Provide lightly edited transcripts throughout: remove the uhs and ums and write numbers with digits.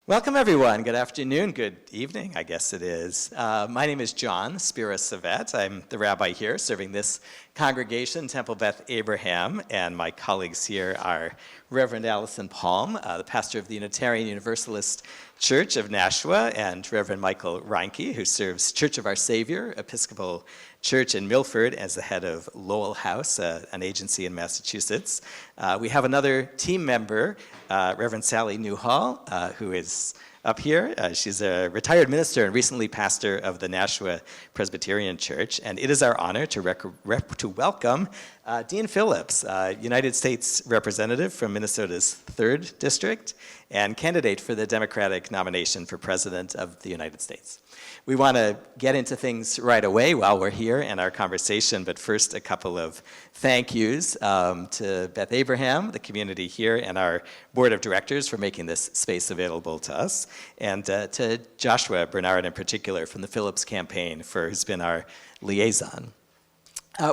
Welcome, everyone. Good afternoon, good evening, I guess it is. My name is John Spira-Savett. I'm the rabbi here serving this congregation, Temple Beth Abraham, and my colleagues here are Reverend Allison Palm, the pastor of the Unitarian Universalist Church of Nashua, and Reverend Michael Reinke, who serves Church of Our Savior, Episcopal Church in Milford, as the head of Lowell House, an agency in Massachusetts. We have another team member, Reverend Sally Newhall, who is up here. She's a retired minister and recently pastor of the Nashua Presbyterian Church, and it is our honor to welcome Dean Phillips, United States representative from Minnesota's 3rd District and candidate for the Democratic nomination for President of the United States. We want to get into things right away while we're here in our conversation, but first a couple of thank yous to Beth Abraham, the community here, and our board of directors for making this space available to us, and to Joshua Bernard in particular from the Phillips campaign who's been our liaison.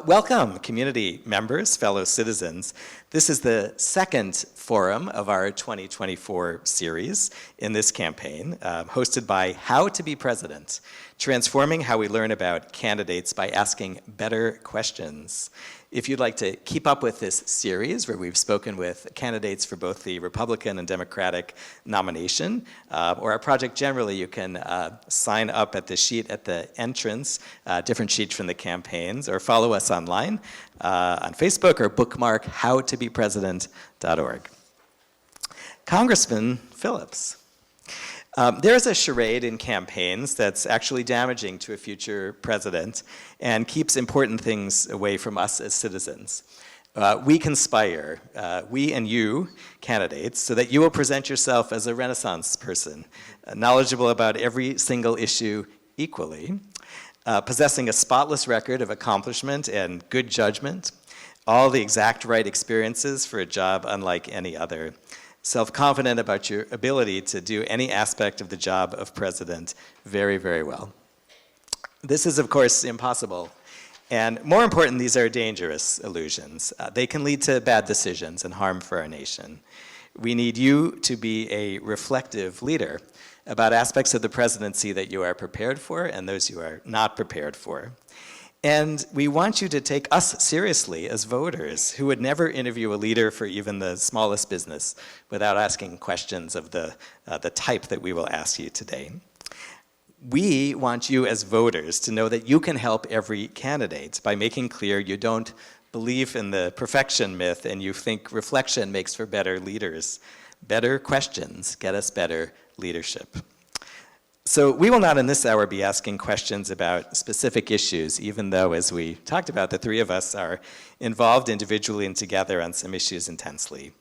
Welcome, community members, fellow citizens. This is the second forum of our 2024 series in this campaign, hosted by How to Be President, transforming how we learn about candidates by asking better questions. If you'd like to keep up with this series, where we've spoken with candidates for both the Republican and Democratic nomination, or our project generally, you can sign up at the sheet at the entrance, different sheet from the campaigns, or follow us online on Facebook, or bookmark howtobepresident.org. Congressman Phillips. There's a charade in campaigns that's actually damaging to a future president and keeps important things away from us as citizens. We conspire, we and you, candidates, so that you will present yourself as a Renaissance person, knowledgeable about every single issue equally, possessing a spotless record of accomplishment and good judgment, all the exact right experiences for a job unlike any other, self-confident about your ability to do any aspect of the job of president very, very well. This is, of course, impossible. And more important, these are dangerous illusions. They can lead to bad decisions and harm for our nation. We need you to be a reflective leader about aspects of the presidency that you are prepared for and those you are not prepared for. And we want you to take us seriously as voters who would never interview a leader for even the smallest business without asking questions of the type that we will ask you today. We want you as voters to know that you can help every candidate by making clear you don't believe in the perfection myth and you think reflection makes for better leaders. Better questions get us better leadership. So we will not in this hour be asking questions about specific issues, even though, as we talked about, the three of us are involved individually and together on some issues intensely.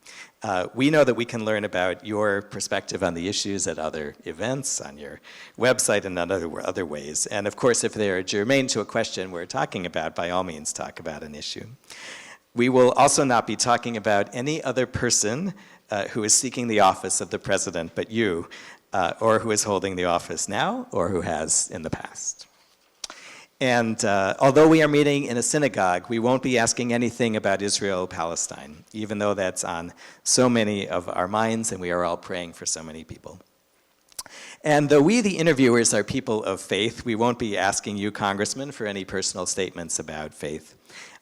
We know that we can learn about your perspective on the issues at other events, on your website, and in other ways. And of course, if they are germane to a question we're talking about, by all means, talk about an issue. We will also not be talking about any other person who is seeking the office of the president but you, or who is holding the office now, or who has in the past. And although we are meeting in a synagogue, we won't be asking anything about Israel-Palestine, even though that's on so many of our minds and we are all praying for so many people. And though we, the interviewers, are people of faith, we won't be asking you, Congressman, for any personal statements about faith.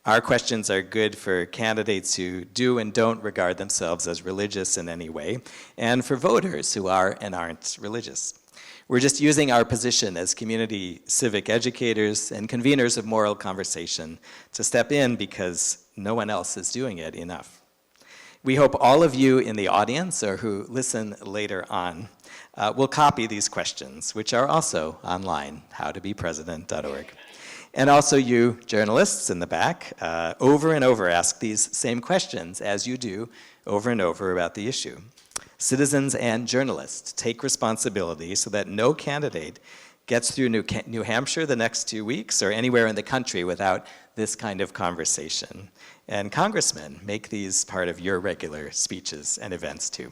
Our questions are good for candidates who do and don't regard themselves as religious in any way, and for voters who are and aren't religious. We're just using our position as community civic educators and conveners of moral conversation to step in because no one else is doing it enough. We hope all of you in the audience or who listen later on will copy these questions, which are also online, howtobepresident.org. And also you journalists in the back, over and over ask these same questions as you do over and over about the issue. Citizens and journalists take responsibility so that no candidate gets through New Hampshire the next 2 weeks or anywhere in the country without this kind of conversation. And congressmen, make these part of your regular speeches and events too.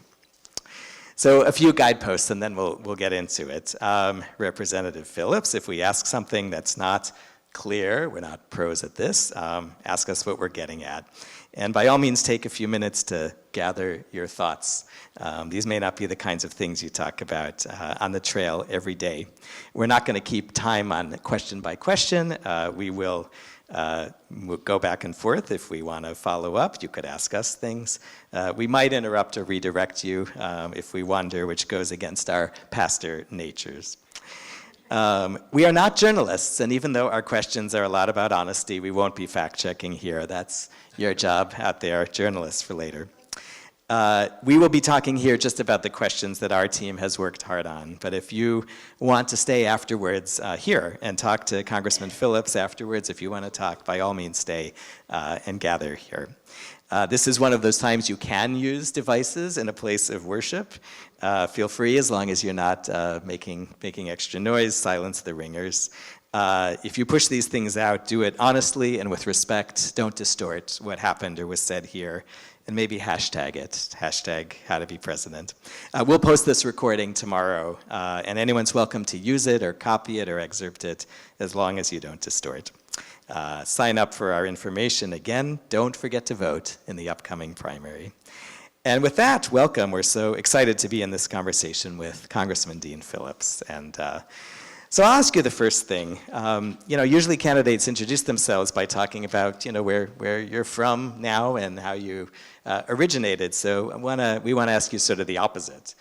So a few guideposts and then we'll get into it. Representative Phillips, if we ask something that's not clear, we're not pros at this, ask us what we're getting at. And by all means, take a few minutes to gather your thoughts. These may not be the kinds of things you talk about on the trail every day. We're not going to keep time on question by question. We will we'll go back and forth if we want to follow up. You could ask us things. We might interrupt or redirect you if we wonder, which goes against our pastor natures. We are not journalists, and even though our questions are a lot about honesty, we won't be fact-checking here. That's your job out there, journalists, for later. We will be talking here just about the questions that our team has worked hard on, but if you want to stay afterwards here and talk to Congressman Phillips afterwards, if you want to talk, by all means stay and gather here. This is one of those times you can use devices in a place of worship. Feel free, as long as you're not making extra noise, silence the ringers. If you push these things out, do it honestly and with respect. Don't distort what happened or was said here. And maybe hashtag it, hashtag how to be president. We'll post this recording tomorrow, and anyone's welcome to use it or copy it or excerpt it, as long as you don't distort. Sign up for our information. Again, don't forget to vote in the upcoming primary. And with that, welcome. We're so excited to be in this conversation with Congressman Dean Phillips. And so I'll ask you the first thing. Usually candidates introduce themselves by talking about, where you're from now and how you originated. So we want to ask you sort of the opposite.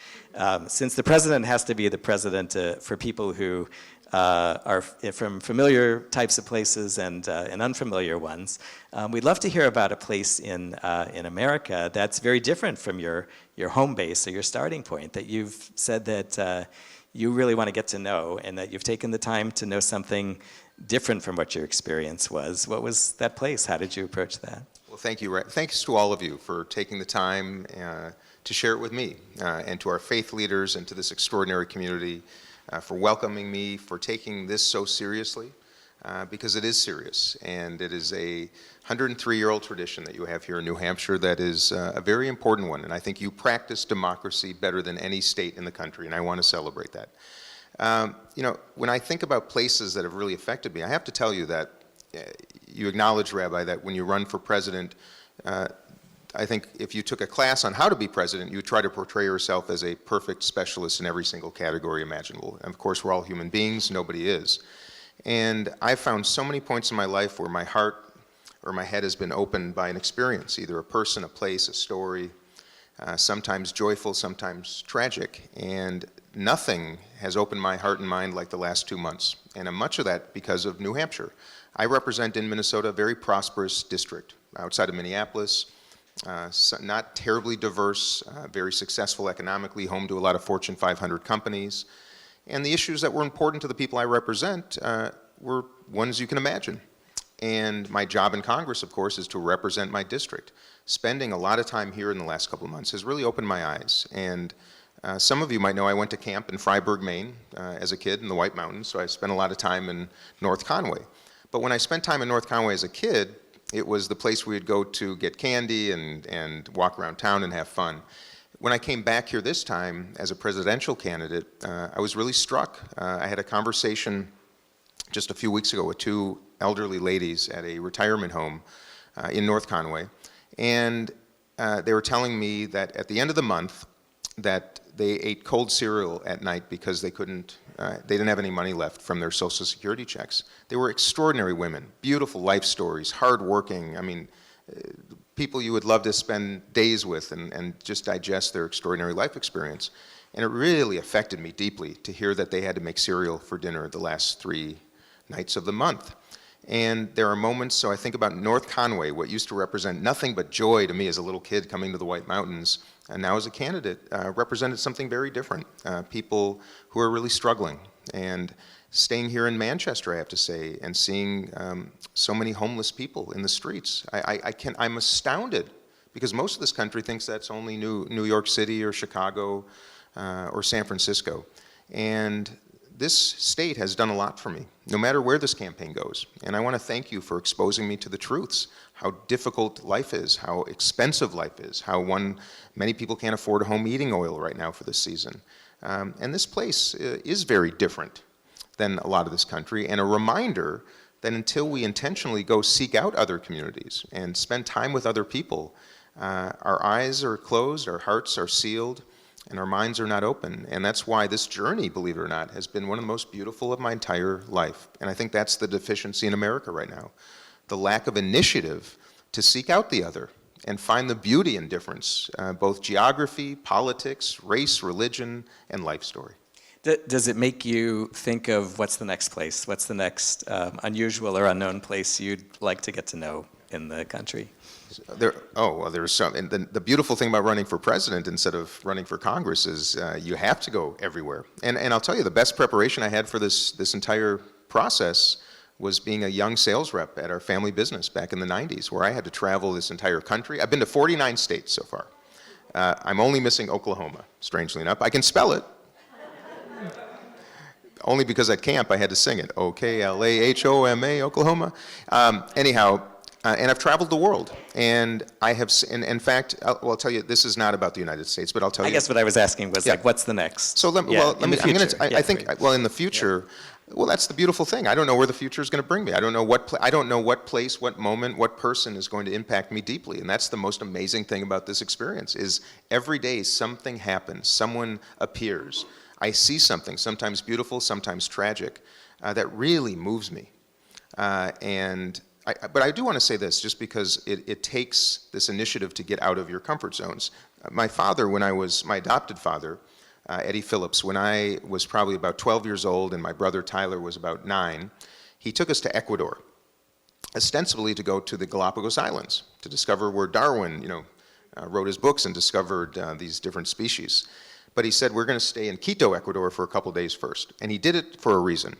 Since the president has to be the president for people who are from familiar types of places and unfamiliar ones, we'd love to hear about a place in America that's very different from your home base or your starting point, that you've said that you really want to get to know, and that you've taken the time to know something different from what your experience was. What was that place? How did you approach that? Well, thank you. Thanks to all of you for taking the time to share it with me, and to our faith leaders and to this extraordinary community for welcoming me, for taking this so seriously, because it is serious, and it is a 103-year-old tradition that you have here in New Hampshire that is a very important one, and I think you practice democracy better than any state in the country, and I want to celebrate that. When I think about places that have really affected me, I have to tell you that you acknowledge, Rabbi, that when you run for president, I think if you took a class on how to be president, you would try to portray yourself as a perfect specialist in every single category imaginable. And of course, we're all human beings, nobody is. And I've found so many points in my life where my heart or my head has been opened by an experience, either a person, a place, a story, sometimes joyful, sometimes tragic. And nothing has opened my heart and mind like the last 2 months. And much of that because of New Hampshire. I represent in Minnesota a very prosperous district outside of Minneapolis, not terribly diverse, very successful economically, home to a lot of Fortune 500 companies. And the issues that were important to the people I represent were ones you can imagine. And my job in Congress, of course, is to represent my district. Spending a lot of time here in the last couple of months has really opened my eyes. And some of you might know I went to camp in Fryeburg, Maine as a kid in the White Mountains, so I spent a lot of time in North Conway. But when I spent time in North Conway as a kid, it was the place we would go to get candy and walk around town and have fun. When I came back here this time as a presidential candidate, I was really struck. I had a conversation just a few weeks ago with two elderly ladies at a retirement home in North Conway, and they were telling me that at the end of the month that they ate cold cereal at night because they didn't have any money left from their Social Security checks. They were extraordinary women, beautiful life stories, hardworking. I mean, people you would love to spend days with and just digest their extraordinary life experience. And it really affected me deeply to hear that they had to make cereal for dinner the last 3 nights of the month. And there are moments, so I think about North Conway, what used to represent nothing but joy to me as a little kid coming to the White Mountains, and now as a candidate, represented something very different. People who are really struggling. And staying here in Manchester, I have to say, and seeing so many homeless people in the streets. I'm astounded, because most of this country thinks that's only New York City or Chicago or San Francisco. And this state has done a lot for me, no matter where this campaign goes. And I want to thank you for exposing me to the truths, how difficult life is, how expensive life is, how many people can't afford a home heating oil right now for this season. And this place is very different than a lot of this country, and a reminder that until we intentionally go seek out other communities and spend time with other people, our eyes are closed, our hearts are sealed, and our minds are not open. And that's why this journey, believe it or not, has been one of the most beautiful of my entire life. And I think that's the deficiency in America right now, the lack of initiative to seek out the other and find the beauty in difference, both geography, politics, race, religion, and life story. Does it make you think of what's the next place? What's the next unusual or unknown place you'd like to get to know in the country? There's some. And the beautiful thing about running for president instead of running for Congress is you have to go everywhere. And I'll tell you, the best preparation I had for this entire process was being a young sales rep at our family business back in the 90s, where I had to travel this entire country. I've been to 49 states so far. I'm only missing Oklahoma, strangely enough. I can spell it. Only because at camp I had to sing it. O-K-L-A-H-O-M-A, Oklahoma. And I've traveled the world, and I have, in fact, I'll tell you, this is not about the United States, but I'll tell you. I guess what I was asking was like, what's the next? So in the future, well, that's the beautiful thing. I don't know where the future is going to bring me. I don't know what place, what moment, what person is going to impact me deeply, and that's the most amazing thing about this experience. Is every day something happens, someone appears. I see something, sometimes beautiful, sometimes tragic, that really moves me, but I do want to say this, just because it takes this initiative to get out of your comfort zones. My father, my adopted father, Eddie Phillips, when I was probably about 12 years old and my brother Tyler was about 9, he took us to Ecuador, ostensibly to go to the Galapagos Islands, to discover where Darwin, wrote his books and discovered these different species. But he said, we're going to stay in Quito, Ecuador for a couple days first. And he did it for a reason.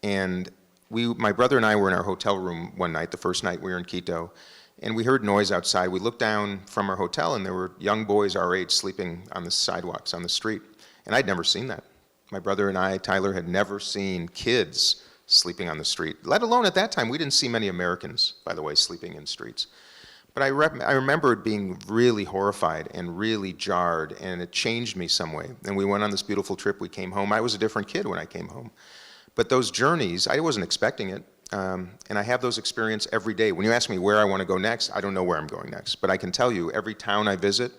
And my brother and I were in our hotel room one night, the first night we were in Quito, and we heard noise outside. We looked down from our hotel, and there were young boys our age sleeping on the sidewalks, on the street. And I'd never seen that. My brother and I, Tyler, had never seen kids sleeping on the street, let alone at that time. We didn't see many Americans, by the way, sleeping in streets. But I remember being really horrified and really jarred, and it changed me some way. And we went on this beautiful trip. We came home. I was a different kid when I came home. But those journeys, I wasn't expecting it, and I have those experiences every day. When you ask me where I want to go next, I don't know where I'm going next. But I can tell you, every town I visit,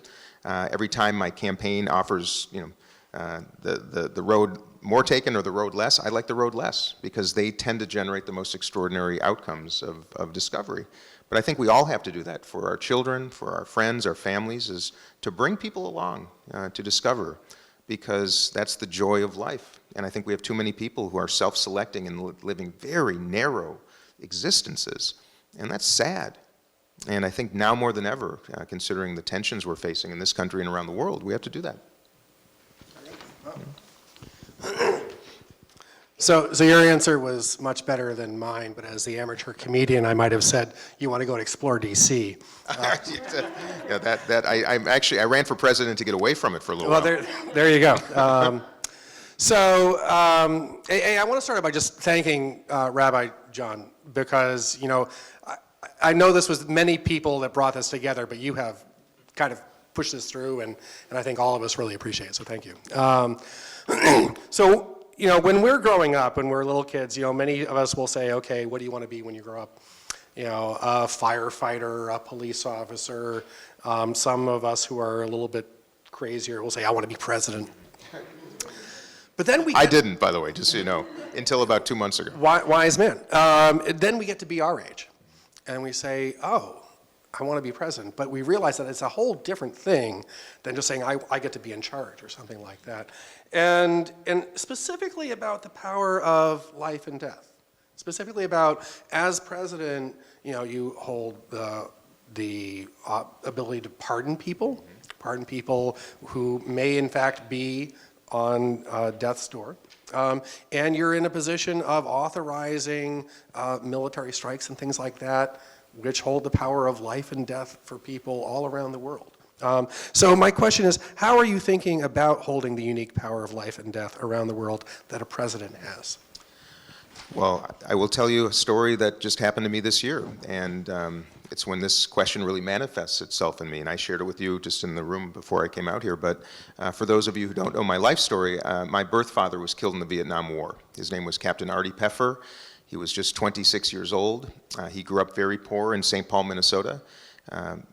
every time my campaign offers, the road more taken or the road less, I like the road less, because they tend to generate the most extraordinary outcomes of discovery. But I think we all have to do that for our children, for our friends, our families, is to bring people along to discover, because that's the joy of life. And I think we have too many people who are self-selecting and living very narrow existences, and that's sad. And I think now more than ever, considering the tensions we're facing in this country and around the world, we have to do that. So your answer was much better than mine, but as the amateur comedian, I might have said, you want to go and explore D.C. I ran for president to get away from it for a little while. Well, there you go. I want to start by just thanking Rabbi John, because, I know this was many people that brought this together, but you have kind of pushed this through, and I think all of us really appreciate it, so thank you. When we're growing up, when we're little kids, many of us will say, okay, what do you want to be when you grow up? A firefighter, a police officer. Some of us who are a little bit crazier will say, I want to be president. But then I didn't, by the way, just so you know, until about 2 months ago. Wise man. Then we get to be our age, and we say, oh, I want to be president. But we realize that it's a whole different thing than just saying, I get to be in charge or something like that. And specifically about the power of life and death. Specifically about, as president, you hold the ability to pardon people who may in fact be on death's door. And you're in a position of authorizing military strikes and things like that, which hold the power of life and death for people all around the world. So my question is, how are you thinking about holding the unique power of life and death around the world that a president has? Well, I will tell you a story that just happened to me this year, and it's when this question really manifests itself in me, and I shared it with you just in the room before I came out here. But for those of you who don't know my life story, my birth father was killed in the Vietnam War. His name was Captain Artie Peffer. He was just 26 years old. He grew up very poor in St. Paul, Minnesota.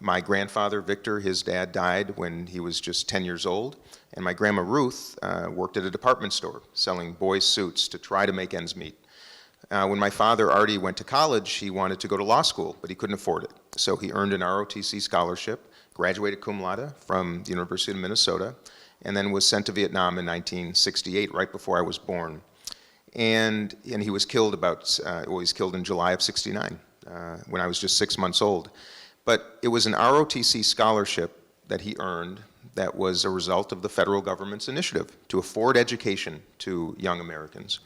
My grandfather, Victor, his dad died when he was just 10 years old, and my grandma Ruth worked at a department store selling boys' suits to try to make ends meet. When my father, Artie, went to college, he wanted to go to law school, but he couldn't afford it. So he earned an ROTC scholarship, graduated cum laude from the University of Minnesota, and then was sent to Vietnam in 1968, right before I was born. And he was killed he's killed in July of '69, when I was just 6 months old. But it was an ROTC scholarship that he earned that was a result of the federal government's initiative to afford education to young Americans.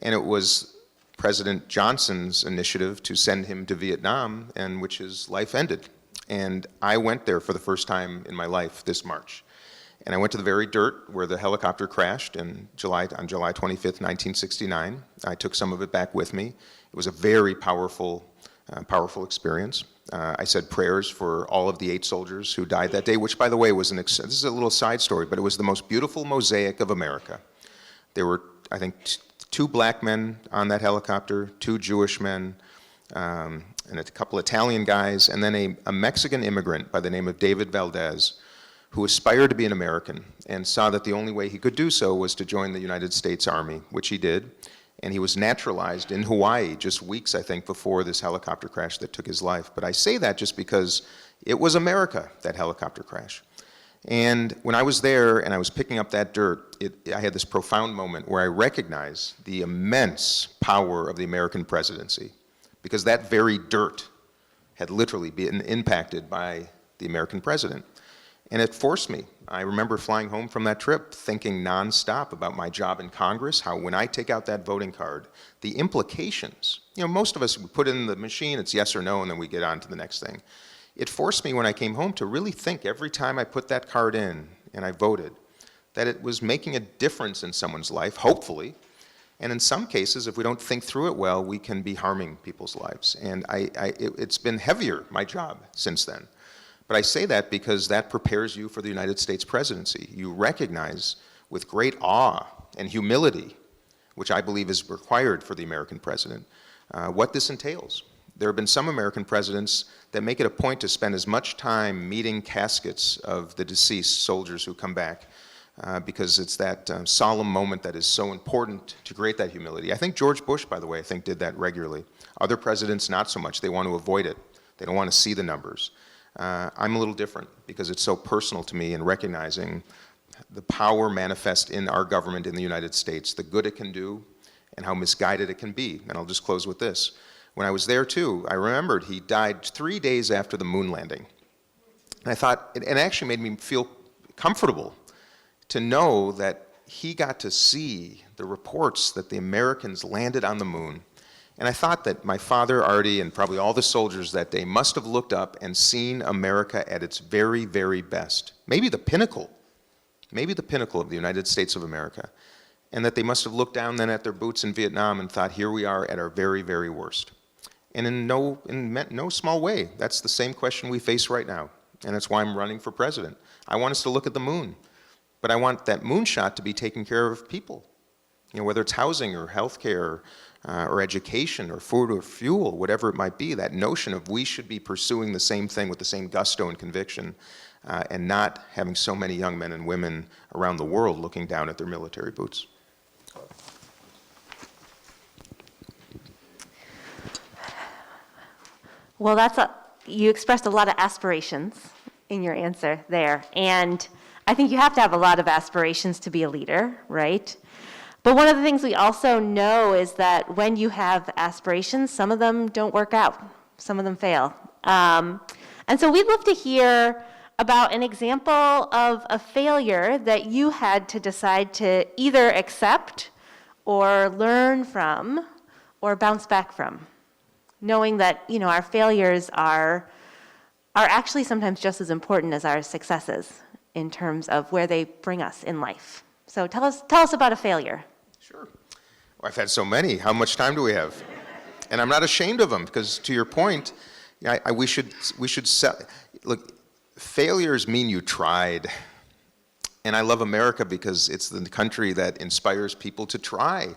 And it was President Johnson's initiative to send him to Vietnam, and which his life ended. And I went there for the first time in my life this March. And I went to the very dirt where the helicopter crashed on July 25th, 1969. I took some of it back with me. It was a very powerful experience. I said prayers for all of the 8 soldiers who died that day, which, by the way, was this is a little side story, but it was the most beautiful mosaic of America. There were, I think, 2 black men on that helicopter, 2 Jewish men, and a couple Italian guys, and then a Mexican immigrant by the name of David Valdez, who aspired to be an American and saw that the only way he could do so was to join the United States Army, which he did. And he was naturalized in Hawaii just weeks, I think, before this helicopter crash that took his life. But I say that just because it was America, that helicopter crash. And when I was there and I was picking up that dirt, I had this profound moment where I recognized the immense power of the American presidency, because that very dirt had literally been impacted by the American president. And it forced me. I remember flying home from that trip thinking nonstop about my job in Congress, how when I take out that voting card, the implications, most of us, we put in the machine, it's yes or no, and then we get on to the next thing. It forced me when I came home to really think every time I put that card in and I voted, that it was making a difference in someone's life, hopefully. And in some cases, if we don't think through it well, we can be harming people's lives. And it's been heavier, my job, since then. But I say that because that prepares you for the United States presidency. You recognize with great awe and humility, which I believe is required for the American president, what this entails. There have been some American presidents that make it a point to spend as much time meeting caskets of the deceased soldiers who come back, because it's that solemn moment that is so important to create that humility. I think George Bush, by the way, did that regularly. Other presidents, not so much. They want to avoid it. They don't want to see the numbers. I'm a little different because it's so personal to me in recognizing the power manifest in our government in the United States, the good it can do, and how misguided it can be. And I'll just close with this. When I was there too, I remembered he died 3 days after the moon landing. And I thought, it actually made me feel comfortable to know that he got to see the reports that the Americans landed on the moon. And I thought that my father, Artie, and probably all the soldiers that day must have looked up and seen America at its very, very best. Maybe the pinnacle of the United States of America. And that they must have looked down then at their boots in Vietnam and thought, here we are at our very, very worst. And in no small way, that's the same question we face right now. And that's why I'm running for president. I want us to look at the moon. But I want that moonshot to be taking care of people. Whether it's housing or healthcare, or education, or food or fuel, whatever it might be, that notion of we should be pursuing the same thing with the same gusto and conviction, and not having so many young men and women around the world looking down at their military boots. Well, you expressed a lot of aspirations in your answer there, and I think you have to have a lot of aspirations to be a leader, right? But one of the things we also know is that when you have aspirations, some of them don't work out. Some of them fail. And so we'd love to hear about an example of a failure that you had to decide to either accept or learn from or bounce back from, knowing that our failures are actually sometimes just as important as our successes in terms of where they bring us in life. So tell us about a failure. Sure. Well, I've had so many. How much time do we have? And I'm not ashamed of them, because to your point, we should look. Failures mean you tried. And I love America because it's the country that inspires people to try.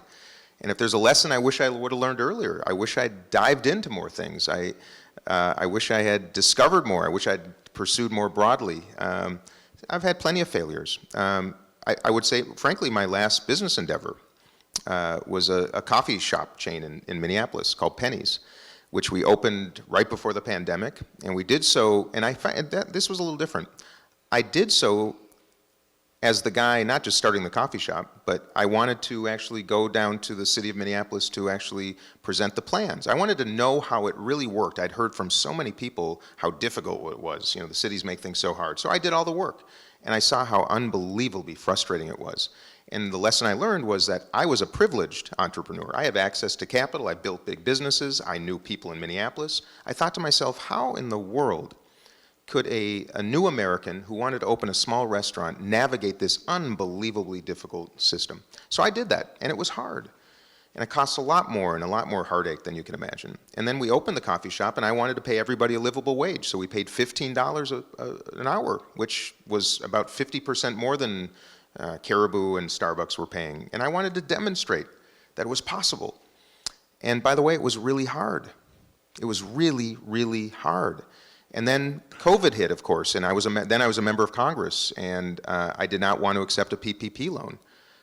And if there's a lesson I wish I would have learned earlier, I wish I'd dived into more things. I wish I had discovered more. I wish I'd pursued more broadly. I've had plenty of failures. I would say, frankly, my last business endeavor was a coffee shop chain in Minneapolis called Penny's, which we opened right before the pandemic. And we did so, and I find that this was a little different. I did so as the guy, not just starting the coffee shop, but I wanted to actually go down to the city of Minneapolis to actually present the plans. I wanted to know how it really worked. I'd heard from so many people how difficult it was. You know, the cities make things so hard. So I did all the work, and I saw how unbelievably frustrating it was. And the lesson I learned was that I was a privileged entrepreneur. I have access to capital. I built big businesses. I knew people in Minneapolis. I thought to myself, how in the world could a new American who wanted to open a small restaurant navigate this unbelievably difficult system? So I did that, and it was hard. And it costs a lot more and a lot more heartache than you can imagine. And then we opened the coffee shop, and I wanted to pay everybody a livable wage. So we paid $15 an hour, which was about 50% more than Caribou and Starbucks were paying. And I wanted to demonstrate that it was possible. And by the way, it was really hard. It was really, really hard. And then COVID hit, of course, and then I was a member of Congress, and I did not want to accept a PPP loan.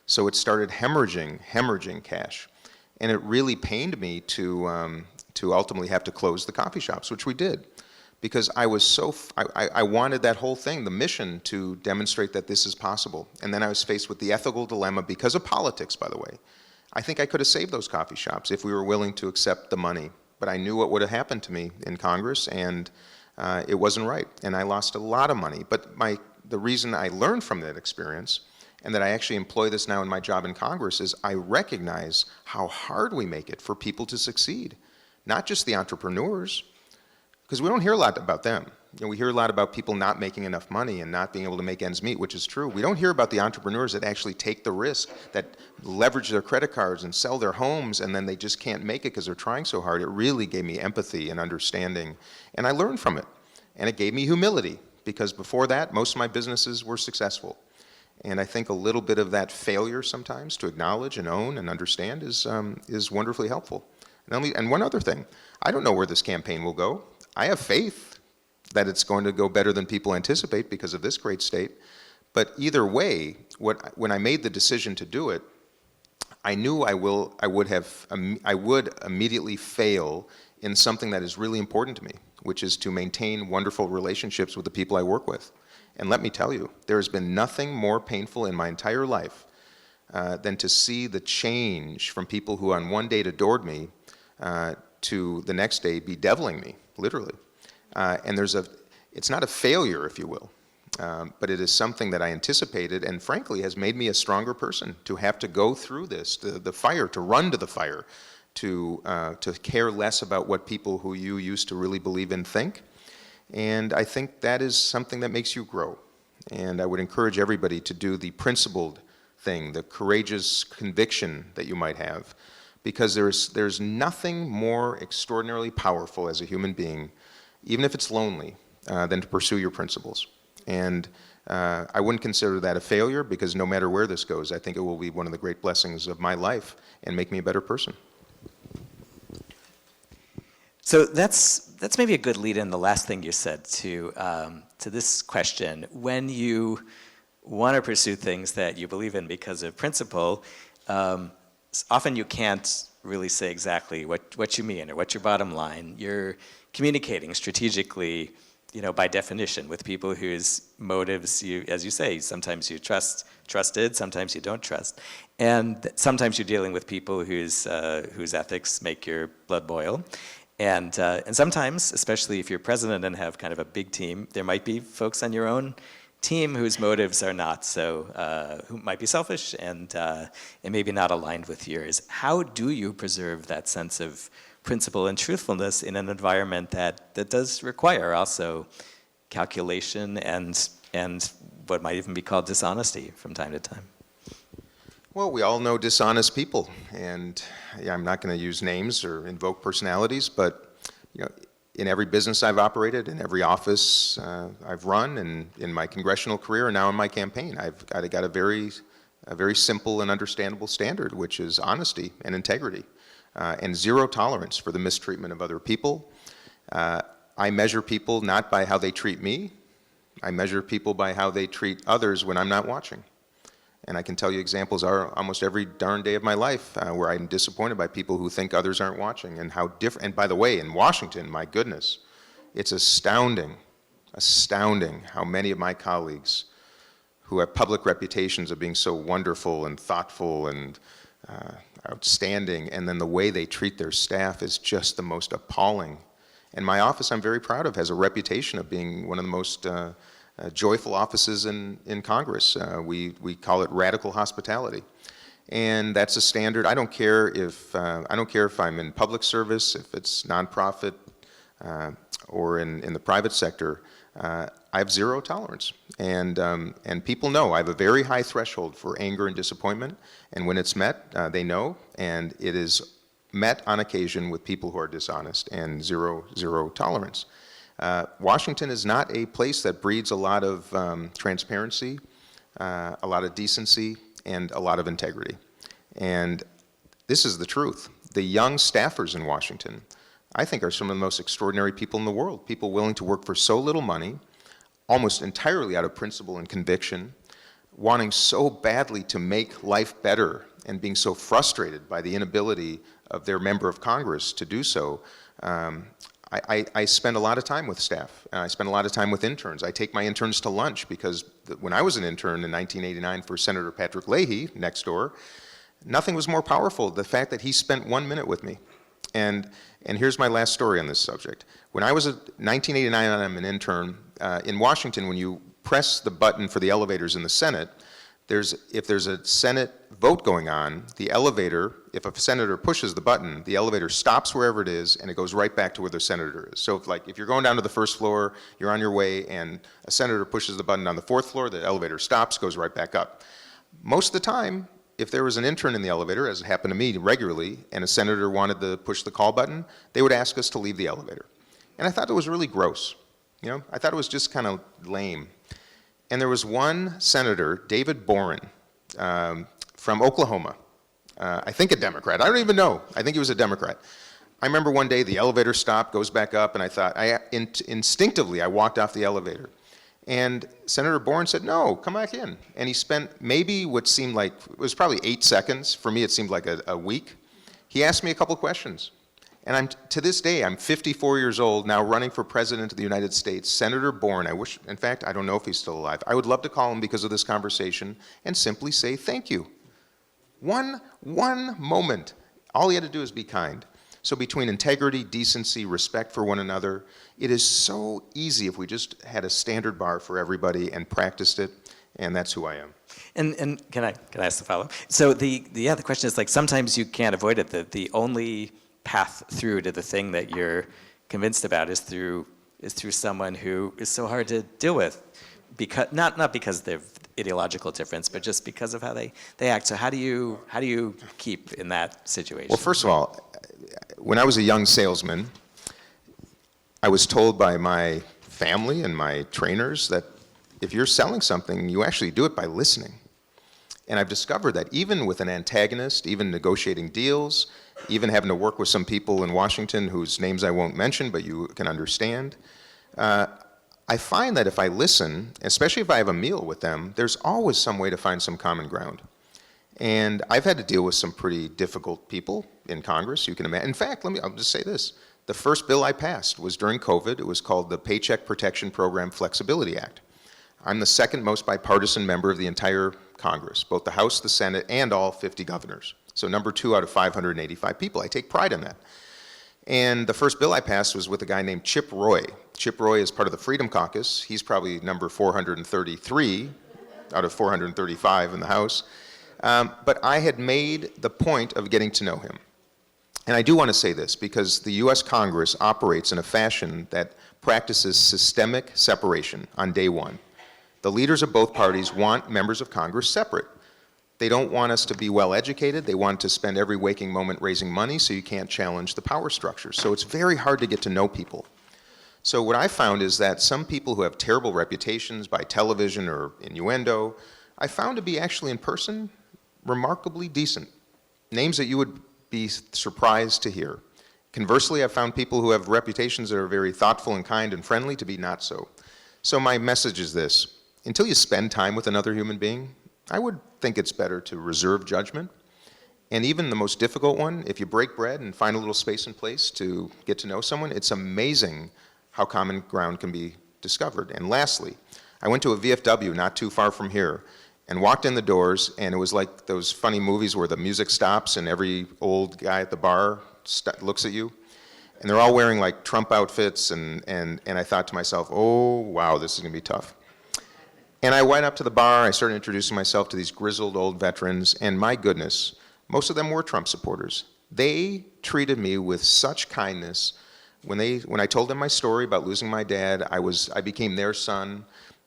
So it started hemorrhaging cash. And it really pained me to ultimately have to close the coffee shops, which we did. Because I was I wanted that whole thing, the mission, to demonstrate that this is possible. And then I was faced with the ethical dilemma, because of politics, by the way. I think I could have saved those coffee shops if we were willing to accept the money. But I knew what would have happened to me in Congress, and it wasn't right. And I lost a lot of money. But the reason I learned from that experience, and that I actually employ this now in my job in Congress, is I recognize how hard we make it for people to succeed. Not just the entrepreneurs, because we don't hear a lot about them. You know, we hear a lot about people not making enough money and not being able to make ends meet, which is true. We don't hear about the entrepreneurs that actually take the risk, that leverage their credit cards and sell their homes, and then they just can't make it because they're trying so hard. It really gave me empathy and understanding, and I learned from it. And it gave me humility, because before that, most of my businesses were successful. And I think a little bit of that failure sometimes to acknowledge and own and understand is wonderfully helpful. And one other thing, I don't know where this campaign will go. I have faith that it's going to go better than people anticipate because of this great state. But either way, when I made the decision to do it, I knew I would immediately fail in something that is really important to me, which is to maintain wonderful relationships with the people I work with. And let me tell you, there has been nothing more painful in my entire life than to see the change from people who on one date adored me to the next day bedeviling me, literally. And it's not a failure, if you will, but it is something that I anticipated and frankly has made me a stronger person to have to go through this, the fire, to run to the fire, to care less about what people who you used to really believe in think. And I think that is something that makes you grow. And I would encourage everybody to do the principled thing, the courageous conviction that you might have, because there's nothing more extraordinarily powerful as a human being, even if it's lonely, than to pursue your principles. And I wouldn't consider that a failure, because no matter where this goes, I think it will be one of the great blessings of my life and make me a better person. So that's maybe a good lead in, the last thing you said, to this question. When you want to pursue things that you believe in because of principle, often you can't really say exactly what you mean or what's your bottom line. You're communicating strategically, by definition, with people whose motives you, as you say, sometimes you trusted, sometimes you don't trust, and sometimes you're dealing with people whose ethics make your blood boil. And sometimes, especially if you're president and have kind of a big team, there might be folks on your own team whose motives are not so, who might be selfish and maybe not aligned with yours. How do you preserve that sense of principle and truthfulness in an environment that does require also calculation and what might even be called dishonesty from time to time? Well, we all know dishonest people, and I'm not going to use names or invoke personalities, but in every business I've operated, in every office I've run, and in my congressional career, and now in my campaign, I've got a very a very simple and understandable standard, which is honesty and integrity, and zero tolerance for the mistreatment of other people. I measure people not by how they treat me. I measure people by how they treat others when I'm not watching. And I can tell you examples are almost every darn day of my life where I'm disappointed by people who think others aren't watching, and how different. And by the way, in Washington, my goodness, it's astounding how many of my colleagues who have public reputations of being so wonderful and thoughtful and outstanding, and then the way they treat their staff is just the most appalling. And my office, I'm very proud of, has a reputation of being one of the most joyful offices in Congress. We call it radical hospitality. And that's a standard. I don't care if I'm in public service, if it's nonprofit, or in the private sector. I have zero tolerance, and people know I have a very high threshold for anger and disappointment, and when it's met, they know, and it is met on occasion with people who are dishonest, and zero tolerance. Washington is not a place that breeds a lot of transparency, a lot of decency, and a lot of integrity. And this is the truth. The young staffers in Washington, I think, are some of the most extraordinary people in the world. People willing to work for so little money, almost entirely out of principle and conviction, wanting so badly to make life better and being so frustrated by the inability of their member of Congress to do so. I spend a lot of time with staff. I spend a lot of time with interns. I take my interns to lunch because when I was an intern in 1989 for Senator Patrick Leahy next door, nothing was more powerful than the fact that he spent 1 minute with me. And here's my last story on this subject. When I was in 1989, I'm an intern in Washington. When you press the button for the elevators in the Senate, if there's a Senate vote going on, the elevator, if a senator pushes the button, the elevator stops wherever it is and it goes right back to where the senator is. So if you're going down to the first floor, you're on your way, and a senator pushes the button on the fourth floor, the elevator stops, goes right back up. Most of the time, if there was an intern in the elevator, as it happened to me regularly, and a senator wanted to push the call button, they would ask us to leave the elevator. And I thought it was really gross. I thought it was just kind of lame. And there was one senator, David Boren, from Oklahoma, I think a Democrat. I don't even know. I think he was a Democrat. I remember one day the elevator stopped, goes back up, and I thought, instinctively, I walked off the elevator. And Senator Boren said, no, come back in. And he spent maybe what seemed like, it was probably 8 seconds. For me, it seemed like a week. He asked me a couple questions. And to this day, I'm 54 years old, now running for President of the United States. Senator Boren, in fact, I don't know if he's still alive. I would love to call him because of this conversation and simply say thank you. One moment. All he had to do is be kind. So between integrity, decency, respect for one another, it is so easy if we just had a standard bar for everybody and practiced it, and that's who I am. And can I ask the follow-up? So the question is, sometimes you can't avoid it. The only path through to the thing that you're convinced about is through someone who is so hard to deal with, because not because they're ideological difference, but just because of how they act. So how do you keep in that situation? Well, first of all, when I was a young salesman, I was told by my family and my trainers that if you're selling something, you actually do it by listening. And I've discovered that even with an antagonist, even negotiating deals, even having to work with some people in Washington whose names I won't mention, but you can understand, I find that if I listen, especially if I have a meal with them, there's always some way to find some common ground. And I've had to deal with some pretty difficult people in Congress, you can imagine. In fact, I'll just say this. The first bill I passed was during COVID. It was called the Paycheck Protection Program Flexibility Act. I'm the second most bipartisan member of the entire Congress, both the House, the Senate, and all 50 governors. So number 2 out of 585 people. I take pride in that. And the first bill I passed was with a guy named Chip Roy. Chip Roy is part of the Freedom Caucus. He's probably number 433 out of 435 in the House. But I had made the point of getting to know him. And I do want to say this because the U.S. Congress operates in a fashion that practices systemic separation on day one. The leaders of both parties want members of Congress separate. They don't want us to be well educated. They want to spend every waking moment raising money so you can't challenge the power structure. So it's very hard to get to know people. So what I found is that some people who have terrible reputations by television or innuendo, I found to be actually in person remarkably decent. Names that you would be surprised to hear. Conversely, I've found people who have reputations that are very thoughtful and kind and friendly to be not so. So my message is this: until you spend time with another human being, I would think it's better to reserve judgment. And even the most difficult one, if you break bread and find a little space and place to get to know someone, it's amazing how common ground can be discovered. And lastly, I went to a VFW not too far from here and walked in the doors, and it was like those funny movies where the music stops and every old guy at the bar looks at you. And they're all wearing like Trump outfits, and I thought to myself, oh, wow, this is gonna be tough. And I went up to the bar, I started introducing myself to these grizzled old veterans, and my goodness, most of them were Trump supporters. They treated me with such kindness. When I told them my story about losing my dad, I became their son.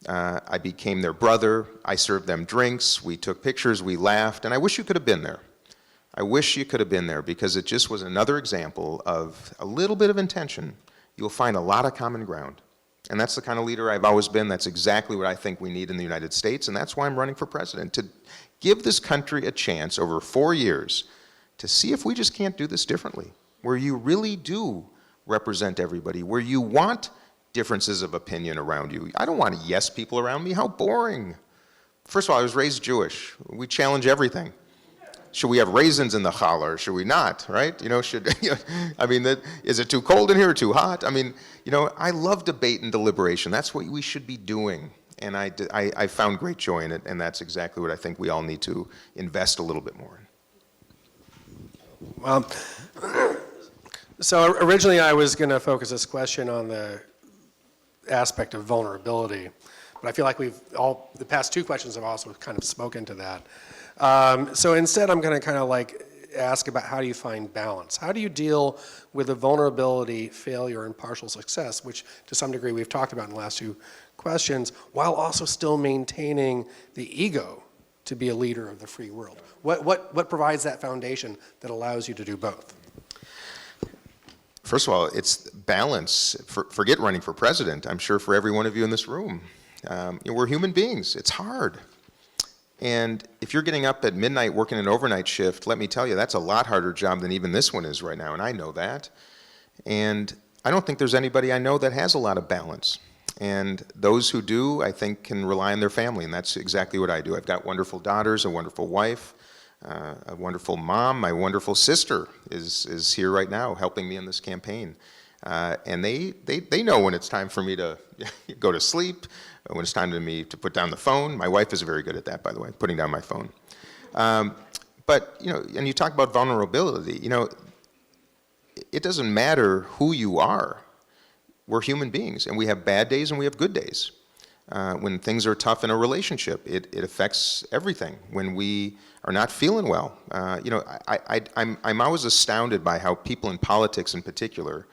I became their brother. I served them drinks. We took pictures. We laughed. And I wish you could have been there. I wish you could have been there, because it just was another example of a little bit of intention. You'll find a lot of common ground. And that's the kind of leader I've always been. That's exactly what I think we need in the United States. And that's why I'm running for president, to give this country a chance over 4 years to see if we just can't do this differently, where you really do represent everybody, where you want differences of opinion around you. I don't want yes people around me. How boring. First of all, I was raised Jewish. We challenge everything. Should we have raisins in the challah, or should we not, right? Is it too cold in here or too hot? I love debate and deliberation. That's what we should be doing. And I found great joy in it, and that's exactly what I think we all need to invest a little bit more in. So originally I was going to focus this question on the aspect of vulnerability, but I feel like the past two questions have also kind of spoken to that. So instead I'm going to kind of like ask about, how do you find balance? How do you deal with the vulnerability, failure, and partial success, which to some degree we've talked about in the last two questions, while also still maintaining the ego to be a leader of the free world? What provides that foundation that allows you to do both? First of all, it's balance. Forget running for president. I'm sure for every one of you in this room, we're human beings. It's hard. And if you're getting up at midnight working an overnight shift, let me tell you, that's a lot harder job than even this one is right now, and I know that. And I don't think there's anybody I know that has a lot of balance. And those who do, I think, can rely on their family, and that's exactly what I do. I've got wonderful daughters, a wonderful wife, a wonderful mom. My wonderful sister is here right now helping me in this campaign. And they know when it's time for me to go to sleep, when it's time for me to put down the phone. My wife is very good at that, by the way, putting down my phone. But, and you talk about vulnerability, it doesn't matter who you are. We're human beings, and we have bad days and we have good days. When things are tough in a relationship, it affects everything. When we are not feeling well, I'm always astounded by how people in politics in particular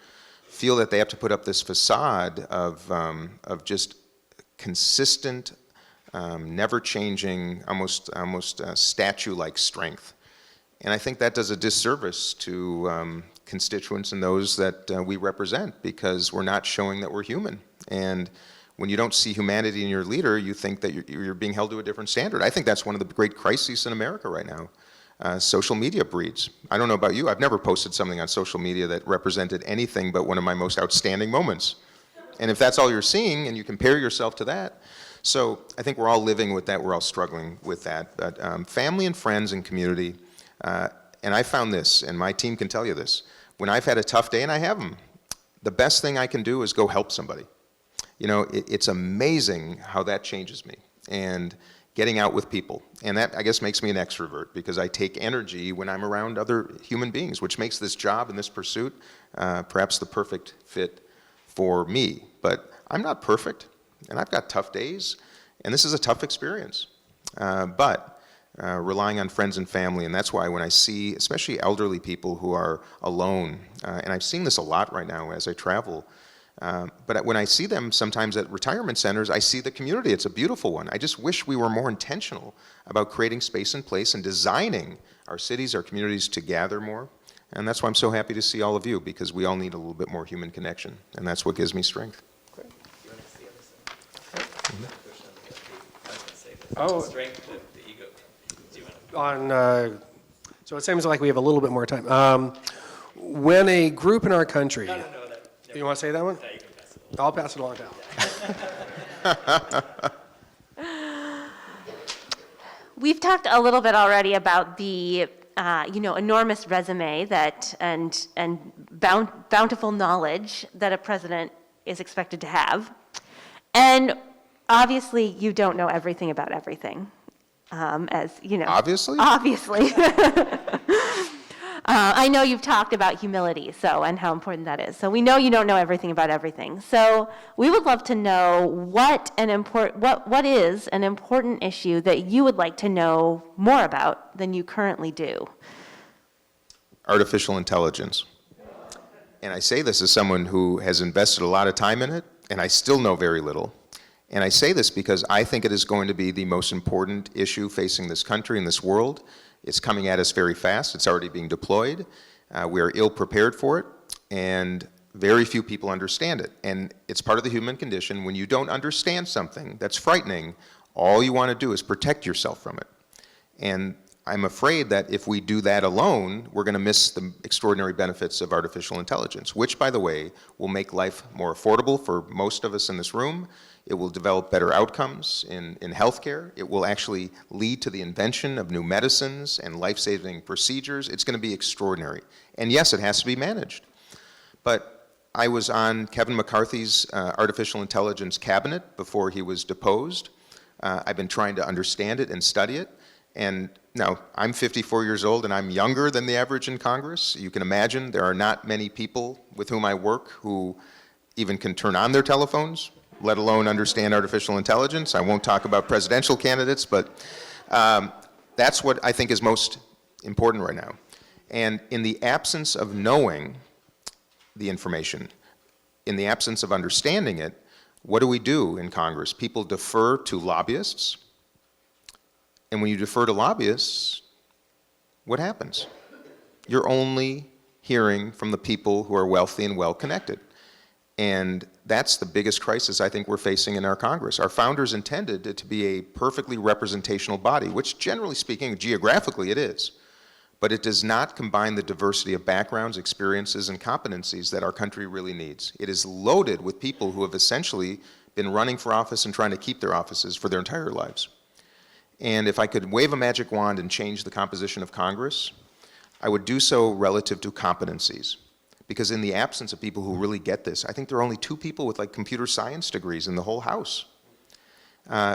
feel that they have to put up this facade of just consistent, never changing, almost statue-like strength. And I think that does a disservice to constituents and those that we represent, because we're not showing that we're human. And when you don't see humanity in your leader, you think that you're being held to a different standard. I think that's one of the great crises in America right now. Social media breeds. I don't know about you, I've never posted something on social media that represented anything but one of my most outstanding moments. And if that's all you're seeing, and you compare yourself to that, so I think we're all living with that, we're all struggling with that. But family and friends and community, and I found this, and my team can tell you this, when I've had a tough day, and I have them, the best thing I can do is go help somebody. It's amazing how that changes me, and getting out with people. And that, I guess, makes me an extrovert, because I take energy when I'm around other human beings, which makes this job and this pursuit perhaps the perfect fit for me. But I'm not perfect, and I've got tough days, and this is a tough experience. But relying on friends and family, and that's why when I see, especially elderly people who are alone, and I've seen this a lot right now as I travel, but when I see them sometimes at retirement centers, I see the community. It's a beautiful one. I just wish we were more intentional about creating space and place and designing our cities, our communities to gather more. And that's why I'm so happy to see all of you, because we all need a little bit more human connection, and that's what gives me strength. Great. You want to see the other side? Okay. Push on the FP. I was going to say this. Oh. Strength of the ego. Do you So it seems like we have a little bit more time. When a group in our country, you want to say that one? you can pass it. I'll pass it along down. We've talked a little bit already about the enormous resume and bountiful knowledge that a president is expected to have, and obviously you don't know everything about everything, as you know. Obviously? Obviously. I know you've talked about humility, and how important that is. So we know you don't know everything about everything. So we would love to know what is an important issue that you would like to know more about than you currently do. Artificial intelligence. And I say this as someone who has invested a lot of time in it, and I still know very little. And I say this because I think it is going to be the most important issue facing this country and this world. It's coming at us very fast. It's already being deployed. We are ill prepared for it, and very few people understand it. And it's part of the human condition. When you don't understand something that's frightening, all you want to do is protect yourself from it. And I'm afraid that if we do that alone, we're going to miss the extraordinary benefits of artificial intelligence, which, by the way, will make life more affordable for most of us in this room. It will develop better outcomes in healthcare. It will actually lead to the invention of new medicines and life-saving procedures. It's going to be extraordinary. And yes, it has to be managed. But I was on Kevin McCarthy's artificial intelligence cabinet before he was deposed. I've been trying to understand it and study it. And now, I'm 54 years old and I'm younger than the average in Congress. You can imagine there are not many people with whom I work who even can turn on their telephones, let alone understand artificial intelligence. I won't talk about presidential candidates, but that's what I think is most important right now. And in the absence of knowing the information, in the absence of understanding it, what do we do in Congress? People defer to lobbyists. And when you defer to lobbyists, what happens? You're only hearing from the people who are wealthy and well-connected. And that's the biggest crisis I think we're facing in our Congress. Our founders intended it to be a perfectly representational body, which generally speaking, geographically it is. But it does not combine the diversity of backgrounds, experiences, and competencies that our country really needs. It is loaded with people who have essentially been running for office and trying to keep their offices for their entire lives. And if I could wave a magic wand and change the composition of Congress, I would do so relative to competencies. Because in the absence of people who really get this, I think there are only 2 people with like computer science degrees in the whole House.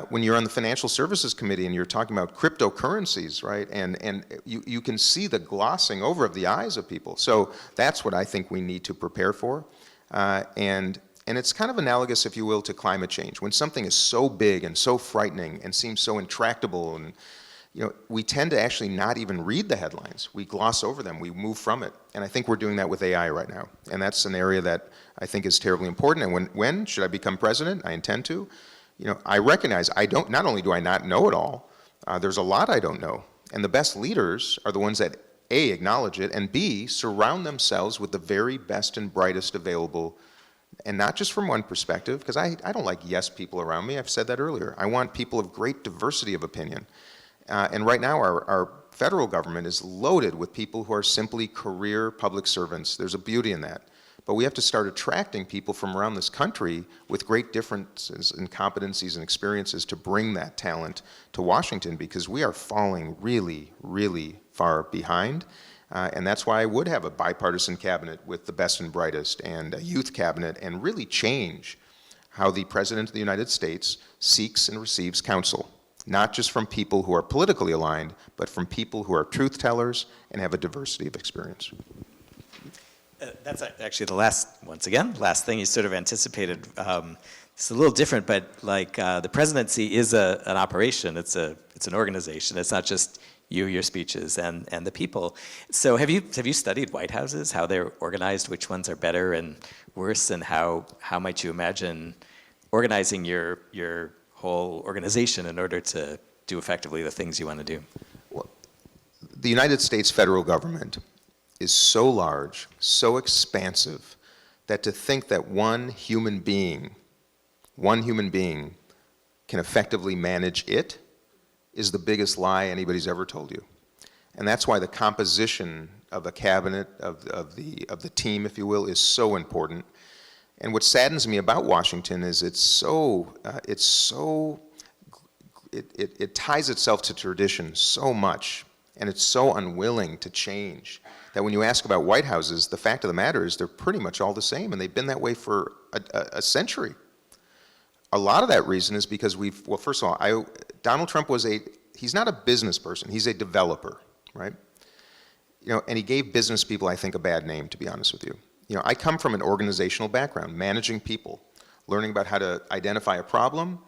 When you're on the Financial Services Committee and you're talking about cryptocurrencies, right, and you can see the glossing over of the eyes of people. So that's what I think we need to prepare for. And it's kind of analogous, if you will, to climate change. When something is so big and so frightening and seems so intractable, and we tend to actually not even read the headlines. We gloss over them. We move from it. And I think we're doing that with AI right now. And that's an area that I think is terribly important. And when should I become president? I intend to. I recognize not only do I not know it all, there's a lot I don't know. And the best leaders are the ones that A, acknowledge it, and B, surround themselves with the very best and brightest available. And not just from one perspective, because I don't like yes people around me. I've said that earlier. I want people of great diversity of opinion. And right now our federal government is loaded with people who are simply career public servants. There's a beauty in that. But we have to start attracting people from around this country with great differences in competencies and experiences to bring that talent to Washington, because we are falling really, really far behind. And that's why I would have a bipartisan cabinet with the best and brightest, and a youth cabinet, and really change how the President of the United States seeks and receives counsel, not just from people who are politically aligned, but from people who are truth tellers and have a diversity of experience. That's actually the last thing you sort of anticipated. It's a little different, but the presidency is an operation. It's an organization. It's not just you, your speeches, and the people. So have you studied White Houses, how they're organized, which ones are better and worse, and how might you imagine organizing your whole organization in order to do effectively the things you want to do? Well, the United States federal government is so large, so expansive, that to think that one human being can effectively manage it is the biggest lie anybody's ever told you. And that's why the composition of a cabinet, of the team, if you will, is so important. And what saddens me about Washington is it ties itself to tradition so much, and it's so unwilling to change, that when you ask about White Houses, the fact of the matter is they're pretty much all the same, and they've been that way for a century. A lot of that reason is because well, first of all, Donald Trump he's not a business person, he's a developer, right? And he gave business people, I think, a bad name, to be honest with you. I come from an organizational background, managing people, learning about how to identify a problem,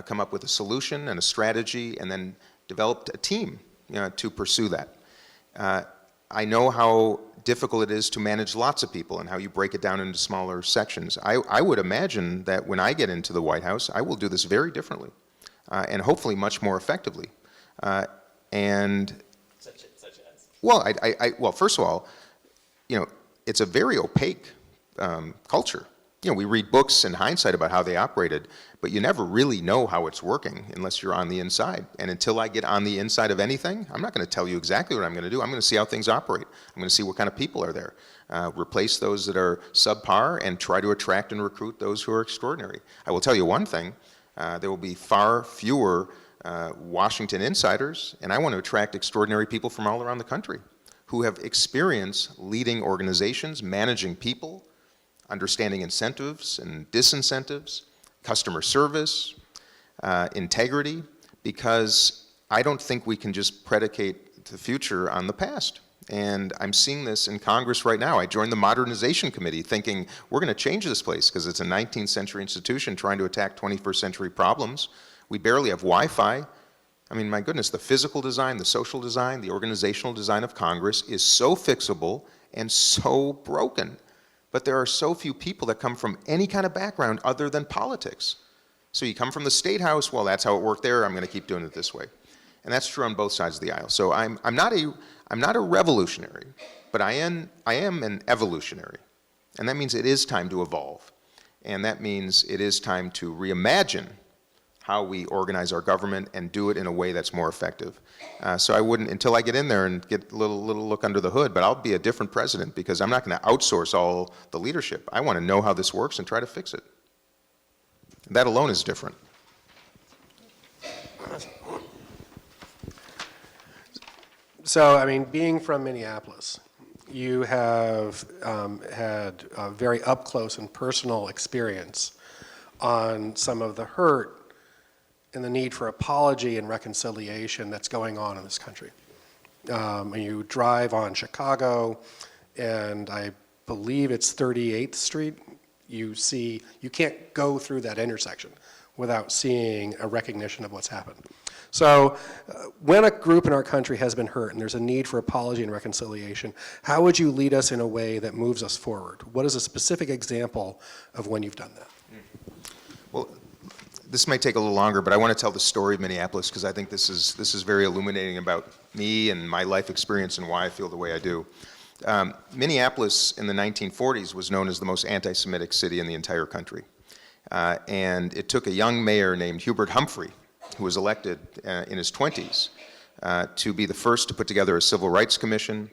come up with a solution and a strategy, and then developed a team, to pursue that. I know how difficult it is to manage lots of people and how you break it down into smaller sections. I would imagine that when I get into the White House, I will do this very differently, and hopefully much more effectively. Such as? Well, well, first of all, it's a very opaque culture. We read books in hindsight about how they operated, but you never really know how it's working unless you're on the inside. And until I get on the inside of anything, I'm not going to tell you exactly what I'm going to do. I'm going to see how things operate. I'm going to see what kind of people are there. Replace those that are subpar and try to attract and recruit those who are extraordinary. I will tell you one thing. There will be far fewer Washington insiders, and I want to attract extraordinary people from all around the country who have experience leading organizations, managing people, understanding incentives and disincentives, customer service, integrity, because I don't think we can just predicate the future on the past. And I'm seeing this in Congress right now. I joined the Modernization Committee thinking we're going to change this place because it's a 19th century institution trying to attack 21st century problems. We barely have Wi-Fi. I mean, my goodness, the physical design, the social design, the organizational design of Congress is so fixable and so broken. But there are so few people that come from any kind of background other than politics. So you come from the State House, well, that's how it worked there, I'm going to keep doing it this way. And that's true on both sides of the aisle. So I'm not a revolutionary, but I am an evolutionary. And that means it is time to evolve. And that means it is time to reimagine how we organize our government and do it in a way that's more effective. So I wouldn't, until I get in there and get a little look under the hood, but I'll be a different president because I'm not going to outsource all the leadership. I want to know how this works and try to fix it. That alone is different. So, I mean, being from Minneapolis, you have had a very up-close and personal experience on some of the hurt and the need for apology and reconciliation that's going on in this country. When you drive on Chicago, and I believe it's 38th Street, you can't go through that intersection without seeing a recognition of what's happened. So when a group in our country has been hurt and there's a need for apology and reconciliation, how would you lead us in a way that moves us forward? What is a specific example of when you've done that? Well, this might take a little longer, but I want to tell the story of Minneapolis because I think this is very illuminating about me and my life experience and why I feel the way I do. Minneapolis in the 1940s was known as the most anti-Semitic city in the entire country. And it took a young mayor named Hubert Humphrey, who was elected in his 20s, to be the first to put together a civil rights commission,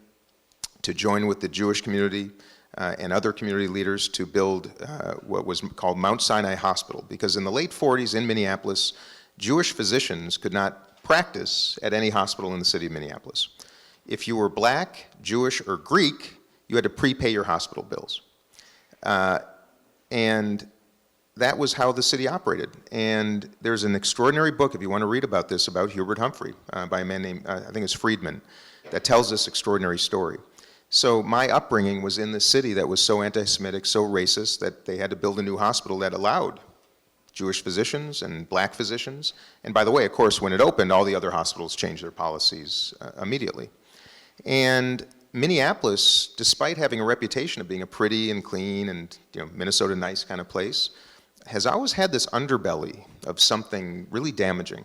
to join with the Jewish community and other community leaders to build what was called Mount Sinai Hospital. Because in the late 40s in Minneapolis, Jewish physicians could not practice at any hospital in the city of Minneapolis. If you were black, Jewish, or Greek, you had to prepay your hospital bills. And that was how the city operated. And there's an extraordinary book, if you want to read about this, about Hubert Humphrey by a man named, I think it's Friedman, that tells this extraordinary story. So my upbringing was in this city that was so anti-Semitic, so racist, that they had to build a new hospital that allowed Jewish physicians and black physicians. And by the way, of course, when it opened, all the other hospitals changed their policies immediately. And Minneapolis, despite having a reputation of being a pretty and clean and Minnesota nice kind of place, has always had this underbelly of something really damaging.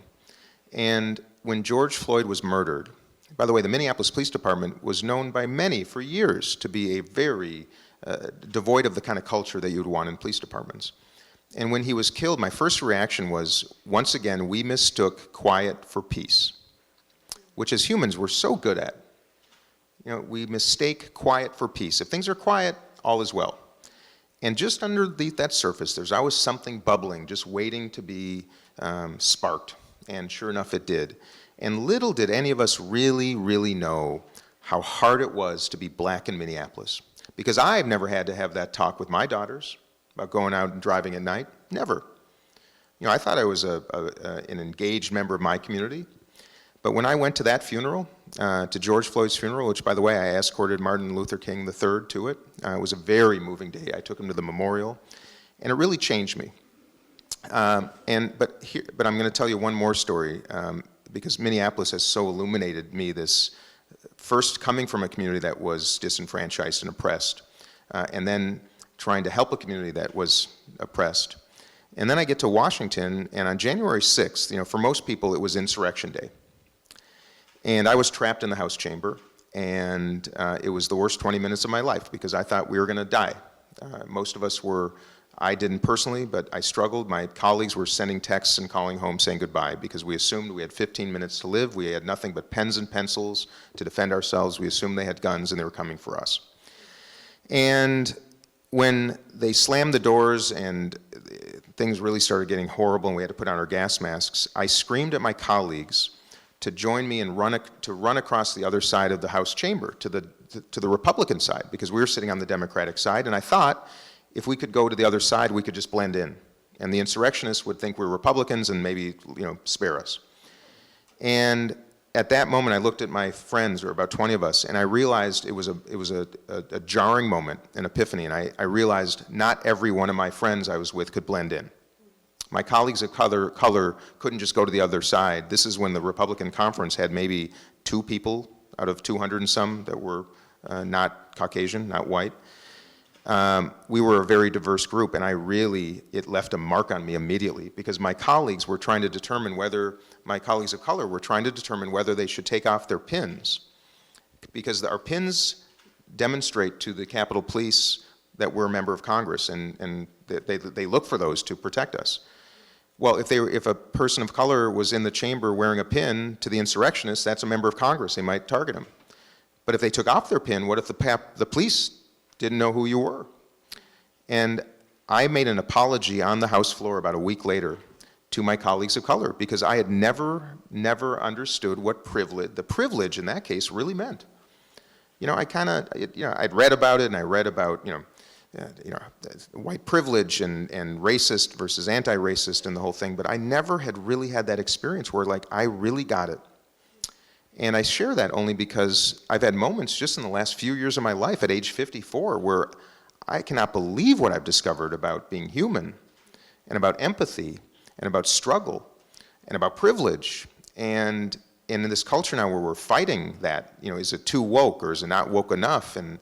And when George Floyd was murdered, by the way, the Minneapolis Police Department was known by many for years to be a very devoid of the kind of culture that you would want in police departments. And when he was killed, my first reaction was, once again, we mistook quiet for peace, which as humans we're so good at. You know, we mistake quiet for peace. If things are quiet, all is well. And just underneath that surface, there's always something bubbling, just waiting to be sparked. And sure enough, it did. And little did any of us really, really know how hard it was to be black in Minneapolis. Because I've never had to have that talk with my daughters about going out and driving at night. Never. You know, I thought I was an engaged member of my community. But when I went to that funeral, to George Floyd's funeral, which, by the way, I escorted Martin Luther King III to it. It was a very moving day. I took him to the memorial, and it really changed me. But I'm going to tell you one more story, because Minneapolis has so illuminated me. This first coming from a community that was disenfranchised and oppressed, and then trying to help a community that was oppressed. And then I get to Washington, and on January 6th, you know, for most people it was Insurrection Day. And I was trapped in the House chamber, and it was the worst 20 minutes of my life because I thought we were going to die. Most of us were. I didn't personally, but I struggled. My colleagues were sending texts and calling home saying goodbye because we assumed we had 15 minutes to live. We had nothing but pens and pencils to defend ourselves. We assumed they had guns and they were coming for us. And when they slammed the doors and things really started getting horrible and we had to put on our gas masks, I screamed at my colleagues to join me and run across the other side of the House chamber to the Republican side because we were sitting on the Democratic side. And I thought, if we could go to the other side, we could just blend in. And the insurrectionists would think we were Republicans and maybe, you know, spare us. And at that moment, I looked at my friends, there were about 20 of us, and I realized it was a jarring moment, an epiphany, and I realized not every one of my friends I was with could blend in. My colleagues of color couldn't just go to the other side. This is when the Republican conference had maybe 2 people out of 200 and some that were not Caucasian, not white. We were a very diverse group, and it left a mark on me immediately because my colleagues of color were trying to determine whether they should take off their pins because our pins demonstrate to the Capitol Police that we're a member of Congress, and they look for those to protect us. Well, if a person of color was in the chamber wearing a pin to the insurrectionists, that's a member of Congress. They might target him. But if they took off their pin, what if the police didn't know who you were? And I made an apology on the House floor about a week later to my colleagues of color because I had never understood what the privilege in that case really meant. You know, I'd read about it and I read about, white privilege and racist versus anti-racist and the whole thing, but I never had really had that experience where like I really got it. And I share that only because I've had moments just in the last few years of my life at age 54 where I cannot believe what I've discovered about being human and about empathy and about struggle and about privilege. And in this culture now where we're fighting that, you know, is it too woke or is it not woke enough? And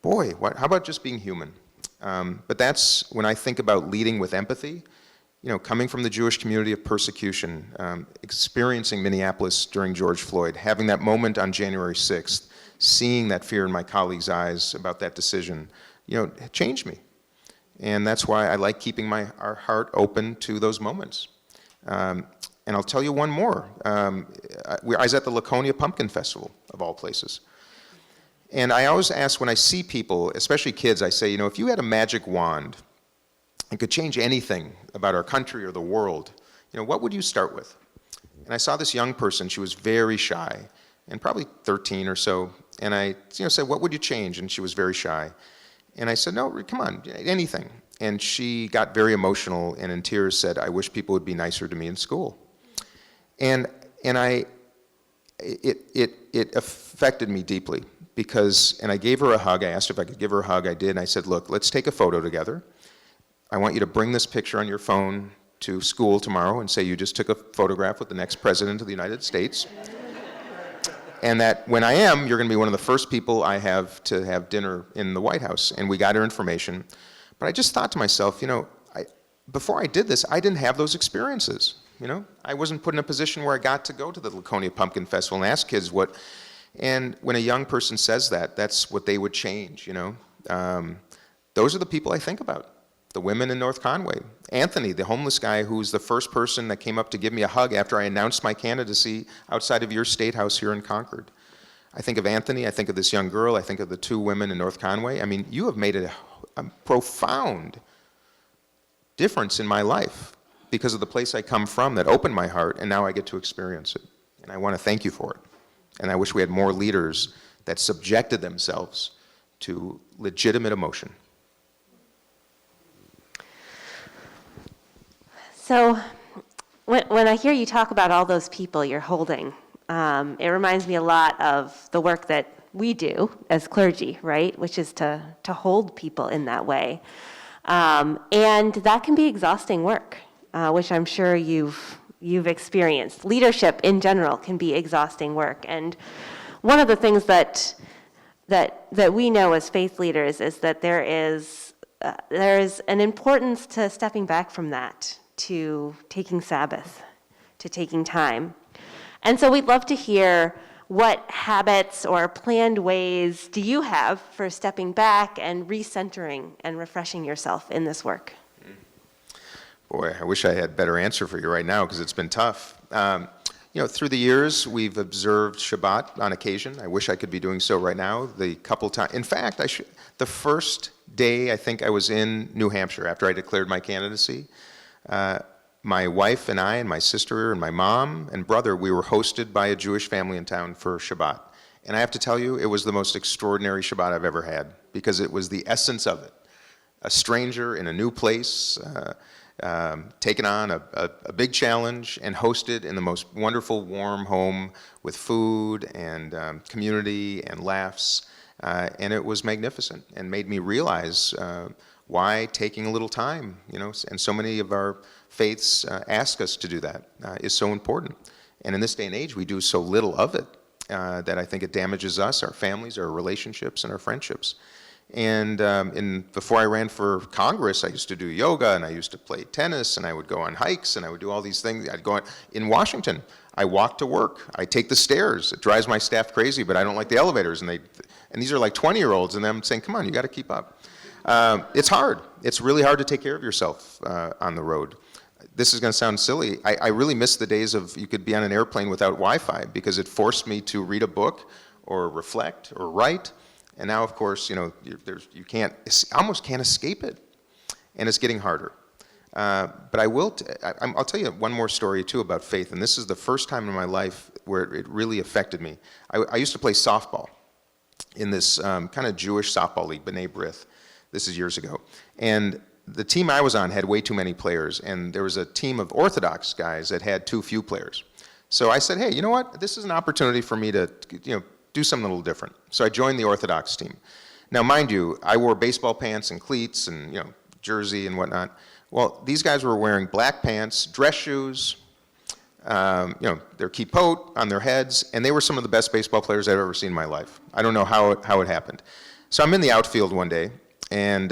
boy, how about just being human? But that's when I think about leading with empathy. You know, coming from the Jewish community of persecution, experiencing Minneapolis during George Floyd, having that moment on January 6th, seeing that fear in my colleagues' eyes about that decision, you know, it changed me. And that's why I like keeping our heart open to those moments. And I'll tell you one more. I was at the Laconia Pumpkin Festival, of all places. And I always ask when I see people, especially kids, I say, you know, if you had a magic wand and could change anything about our country or the world, you know, what would you start with? And I saw this young person, she was very shy, and probably 13 or so, and I said, what would you change? And she was very shy. And I said, no, come on, anything. And she got very emotional and in tears said, I wish people would be nicer to me in school. And it affected me deeply because, and I gave her a hug, I asked if I could give her a hug, I did, and I said, look, let's take a photo together. I want you to bring this picture on your phone to school tomorrow and say you just took a photograph with the next president of the United States. And that when I am, you're going to be one of the first people I have to have dinner in the White House. And we got her information. But I just thought to myself, you know, before I did this, I didn't have those experiences. You know, I wasn't put in a position where I got to go to the Laconia Pumpkin Festival and ask kids what. And when a young person says that, that's what they would change, you know. Those are the people I think about. the women in North Conway. Anthony, the homeless guy who's the first person that came up to give me a hug after I announced my candidacy outside of your state house here in Concord. I think of Anthony, I think of this young girl, I think of the two women in North Conway. I mean, you have made a profound difference in my life because of the place I come from that opened my heart, and now I get to experience it. And I want to thank you for it. And I wish we had more leaders that subjected themselves to legitimate emotion. So when I hear you talk about all those people you're holding, it reminds me a lot of the work that we do as clergy, right? Which is to hold people in that way. And that can be exhausting work, which I'm sure you've experienced. Leadership in general can be exhausting work. And one of the things that we know as faith leaders is that there is an importance to stepping back from that, to taking Sabbath, to taking time. And so we'd love to hear what habits or planned ways do you have for stepping back and recentering and refreshing yourself in this work? Boy, I wish I had a better answer for you right now because it's been tough. Through the years, we've observed Shabbat on occasion. I wish I could be doing so right now. The couple times, in fact, the first day I think I was in New Hampshire after I declared my candidacy, my wife and I and my sister and my mom and brother, we were hosted by a Jewish family in town for Shabbat. And I have to tell you, it was the most extraordinary Shabbat I've ever had because it was the essence of it. A stranger in a new place, taken on a big challenge and hosted in the most wonderful, warm home with food and community and laughs. And it was magnificent and made me realize why taking a little time, and so many of our faiths ask us to do that, is so important. And in this day and age, we do so little of it that I think it damages us, our families, our relationships, and our friendships. And before I ran for Congress, I used to do yoga, and I used to play tennis, and I would go on hikes, and I would do all these things. I'd go in Washington. I walk to work. I take the stairs. It drives my staff crazy, but I don't like the elevators. And these are like 20-year-olds, and I'm saying, come on, you got to keep up. It's hard. It's really hard to take care of yourself on the road. This is going to sound silly. I really miss the days of you could be on an airplane without Wi-Fi because it forced me to read a book or reflect or write. And now, of course, you almost can't escape it. And it's getting harder. But I'll tell you one more story, too, about faith. And this is the first time in my life where it really affected me. I used to play softball in this kind of Jewish softball league, B'nai B'rith. This is years ago. And the team I was on had way too many players. And there was a team of Orthodox guys that had too few players. So I said, hey, you know what? This is an opportunity for me to, do something a little different. So I joined the Orthodox team. Now, mind you, I wore baseball pants and cleats and, jersey and whatnot. Well, these guys were wearing black pants, dress shoes, their kippot on their heads, and they were some of the best baseball players I've ever seen in my life. I don't know how it happened. So I'm in the outfield one day, and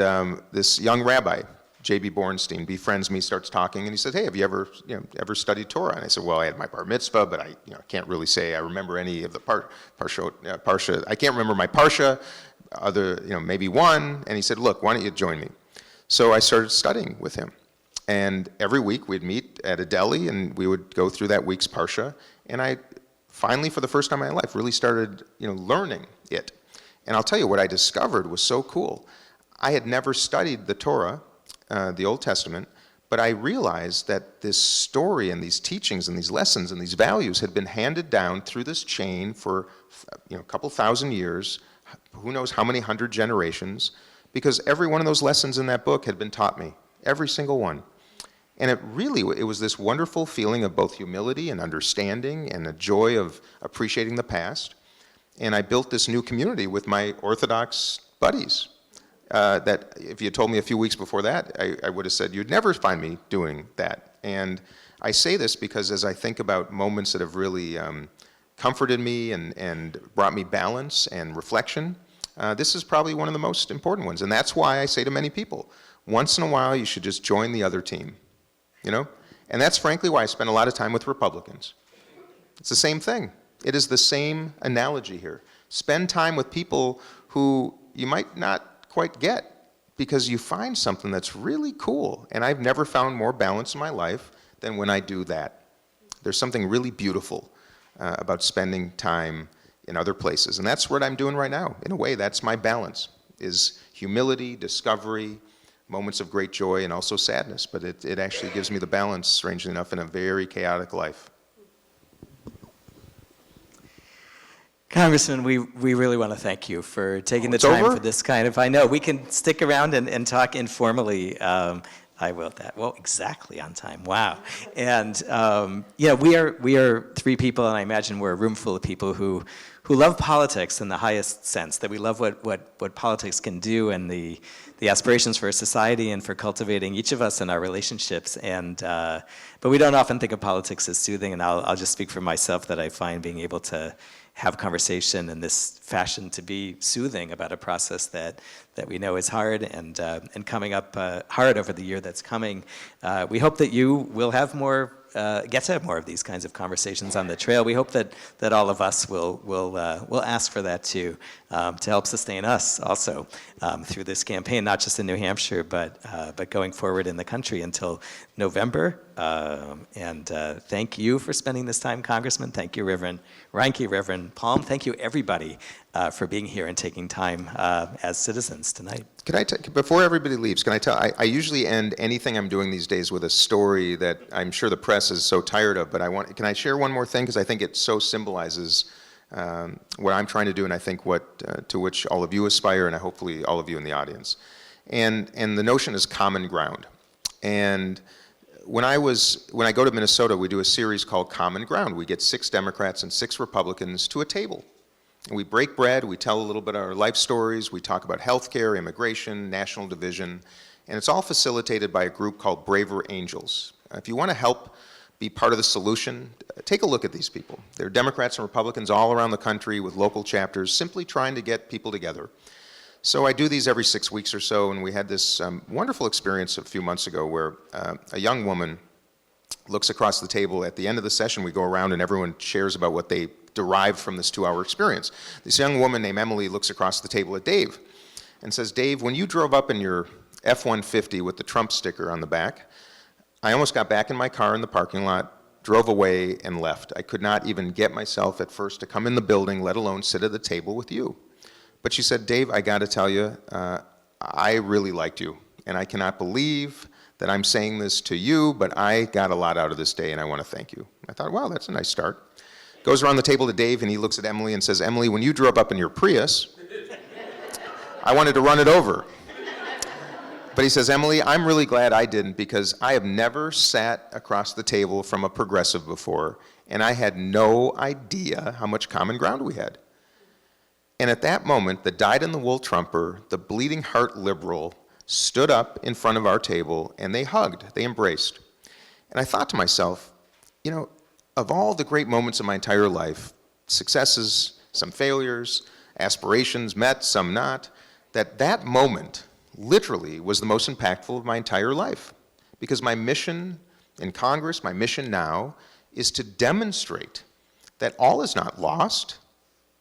this young rabbi, J.B. Bornstein, befriends me, starts talking, and he said, hey, have you ever studied Torah? And I said, well, I had my bar mitzvah, but I can't really say I remember any of the parsha. I can't remember my parsha, maybe one. And he said, look, why don't you join me? So I started studying with him. And every week we'd meet at a deli, and we would go through that week's parsha. And I finally, for the first time in my life, really started learning it. And I'll tell you, what I discovered was so cool. I had never studied the Torah, the Old Testament, but I realized that this story and these teachings and these lessons and these values had been handed down through this chain for a couple thousand years, who knows how many hundred generations, because every one of those lessons in that book had been taught me, every single one. And it was this wonderful feeling of both humility and understanding and a joy of appreciating the past. And I built this new community with my Orthodox buddies. That if you had told me a few weeks before that, I would have said you'd never find me doing that. And I say this because as I think about moments that have really comforted me and brought me balance and reflection, this is probably one of the most important ones. And that's why I say to many people, once in a while you should just join the other team, And that's frankly why I spend a lot of time with Republicans. It's the same thing. It is the same analogy here. Spend time with people who you might not quite get, because you find something that's really cool. And I've never found more balance in my life than when I do that. There's something really beautiful about spending time in other places. And that's what I'm doing right now. In a way, that's my balance, is humility, discovery, moments of great joy, and also sadness. But it actually gives me the balance, strangely enough, in a very chaotic life. Congressman, we really want to thank you for taking the it's time over? for this kind of, I know, we can stick around and talk informally. I will that. Well, exactly on time. Wow. And we are three people, and I imagine we're a room full of people who love politics in the highest sense, that we love what politics can do and the aspirations for society and for cultivating each of us in our relationships. And but we don't often think of politics as soothing, and I'll just speak for myself that I find being able to have conversation in this fashion to be soothing about a process that we know is hard and coming up hard over the year that's coming. We hope that you will have more, get to have more of these kinds of conversations on the trail. We hope that all of us will ask for that too, to help sustain us also through this campaign, not just in New Hampshire, but going forward in the country until November. And thank you for spending this time, Congressman. Thank you, Reverend Reinke, Reverend Palm. Thank you, everybody, for being here and taking time as citizens tonight. Can I before everybody leaves, can I tell, I usually end anything I'm doing these days with a story that I'm sure the press is so tired of, but can I share one more thing? Because I think it so symbolizes what I'm trying to do, and I think to which all of you aspire, and hopefully all of you in the audience. And the notion is common ground. And when I go to Minnesota, we do a series called Common Ground. We get 6 Democrats and 6 Republicans to a table. And we break bread, we tell a little bit of our life stories, we talk about healthcare, immigration, national division, and it's all facilitated by a group called Braver Angels. If you want to help be part of the solution, take a look at these people. They're Democrats and Republicans all around the country with local chapters, simply trying to get people together. So I do these every 6 weeks or so, and we had this wonderful experience a few months ago where a young woman looks across the table. At the end of the session, we go around and everyone shares about what they derived from this 2-hour experience. This young woman named Emily looks across the table at Dave and says, Dave, when you drove up in your F-150 with the Trump sticker on the back, I almost got back in my car in the parking lot, drove away, and left. I could not even get myself at first to come in the building, let alone sit at the table with you. But she said, Dave, I got to tell you, I really liked you, and I cannot believe that I'm saying this to you, but I got a lot out of this day, and I want to thank you. I thought, wow, that's a nice start. Goes around the table to Dave, and he looks at Emily and says, Emily, when you drove up in your Prius, I wanted to run it over. But he says, Emily, I'm really glad I didn't, because I have never sat across the table from a progressive before, and I had no idea how much common ground we had. And at that moment, the dyed-in-the-wool Trumper, the bleeding heart liberal, stood up in front of our table, and they hugged, they embraced. And I thought to myself, you know, of all the great moments of my entire life, successes, some failures, aspirations met, some not, that moment literally was the most impactful of my entire life. Because my mission in Congress, my mission now, is to demonstrate that all is not lost.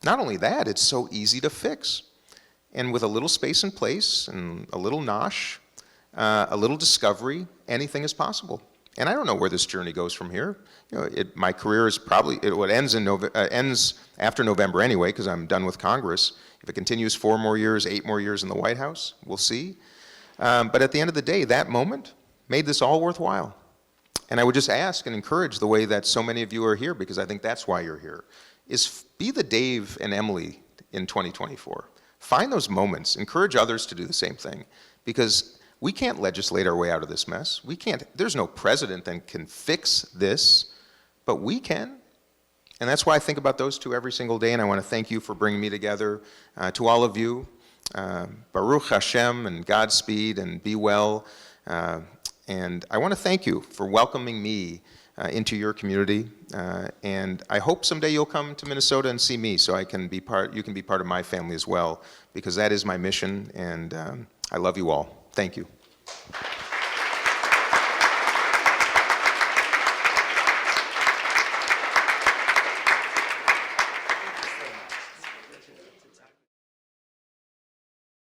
Not only that, it's so easy to fix. And with a little space and place, and a little nosh, a little discovery, anything is possible. And I don't know where this journey goes from here. You know, my career is probably, it ends after November anyway, because I'm done with Congress. If it continues 4 more years, 8 more years in the White House, we'll see. But at the end of the day, that moment made this all worthwhile. And I would just ask and encourage the way that so many of you are here, because I think that's why you're here, is be the Dave and Emily in 2024. Find those moments. Encourage others to do the same thing, because we can't legislate our way out of this mess. We can't. There's no president that can fix this, but we can. And that's why I think about those two every single day, and I want to thank you for bringing me together. To all of you, Baruch Hashem and Godspeed and be well. And I want to thank you for welcoming me into your community. And I hope someday you'll come to Minnesota and see me, so you can be part of my family as well, because that is my mission, and I love you all. Thank you.